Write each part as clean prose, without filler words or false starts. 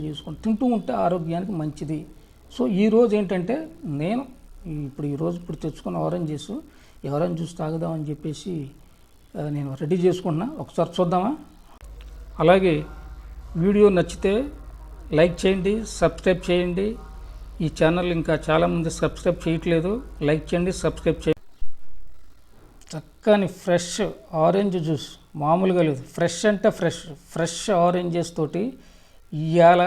చేసుకొని తింటూ ఉంటే ఆరోగ్యానికి మంచిది. సో ఈరోజు ఏంటంటే నేను ఇప్పుడు తెచ్చుకున్న ఆరెంజ్ జ్యూస్ తాగుదామని చెప్పేసి నేను రెడీ చేసుకున్నా. ఒకసారి చూద్దామా? అలాగే వీడియో నచ్చితే లైక్ చేయండి, సబ్స్క్రైబ్ చేయండి. ఈ ఛానల్ ఇంకా చాలామంది సబ్స్క్రైబ్ చేయట్లేదు. లైక్ చేయండి, సబ్స్క్రైబ్ చేయండి. చక్కని ఫ్రెష్ ఆరెంజ్ జ్యూస్, మామూలుగా లేదు, ఫ్రెష్ అంటే ఫ్రెష్ ఆరెంజెస్ తోటి ఇవాళ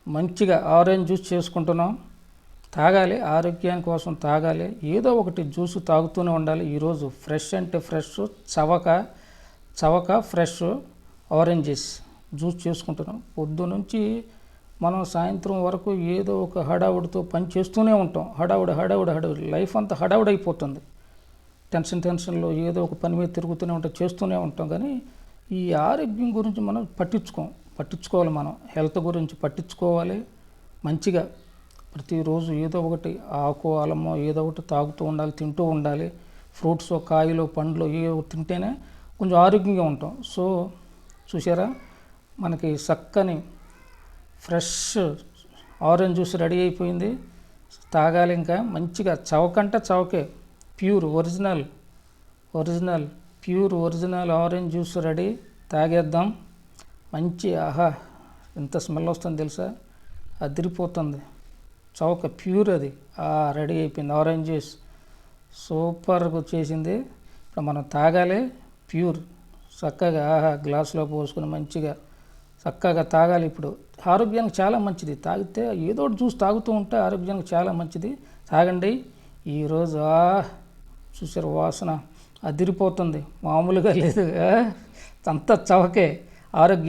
మంచిగా ఆరెంజ్ జ్యూస్ చేసుకుంటున్నాం. తాగాలి, ఆరోగ్యాని కోసం తాగాలి. ఏదో ఒకటి జ్యూస్ తాగుతూనే ఉండాలి. ఈరోజు ఫ్రెష్ అంటే ఫ్రెష్, చవక ఫ్రెష్ ఆరెంజెస్ జ్యూస్ చేసుకుంటున్నాం. పొద్దు నుంచి మనం సాయంత్రం వరకు ఏదో ఒక హడావుడితో పని చేస్తూనే ఉంటాం. హడావుడి లైఫ్ అంతా హడావుడైపోతుంది. టెన్షన్లో ఏదో ఒక పని మీద తిరుగుతూనే ఉంటాం, చేస్తూనే ఉంటాం. కానీ ఈ ఆరోగ్యం గురించి మనం పట్టించుకోవాలి. మనం హెల్త్ గురించి పట్టించుకోవాలి. మంచిగా ప్రతిరోజు ఏదో ఒకటి ఆకు అలమో ఏదో ఒకటి తాగుతూ ఉండాలి, తింటూ ఉండాలి. ఫ్రూట్స్, కాయలు, పండ్లు ఏవో తింటేనే కొంచెం ఆరోగ్యంగా ఉంటాం. సో చూసారా, మనకి చక్కని ఫ్రెష్ ఆరెంజ్ జ్యూస్ రెడీ అయిపోయింది. తాగాలి. ఇంకా మంచిగా చవకే pure original orange juice ready. తాగేద్దాం. మంచి ఎంత స్మెల్ వస్తుంది తెలుసా, అదిరిపోతుంది. చవక ప్యూర్ అది రెడీ అయిపోయింది. ఆరెంజ్ జ్యూస్ సూపర్గా వచ్చేసింది. ఇప్పుడు మనం తాగాలి. ప్యూర్ చక్కగా గ్లాసులో పోసుకుని మంచిగా చక్కగా తాగాలి. ఇప్పుడు ఆరోగ్యానికి చాలా మంచిది. తాగితే ఏదో ఒకటి జ్యూస్ తాగుతూ ఉంటే ఆరోగ్యానికి చాలా మంచిది. తాగండి. ఈరోజు చూసారు, వాసన అదిరిపోతుంది, మామూలుగా లేదు. అంత చవకే ఆరోగ్యానికి.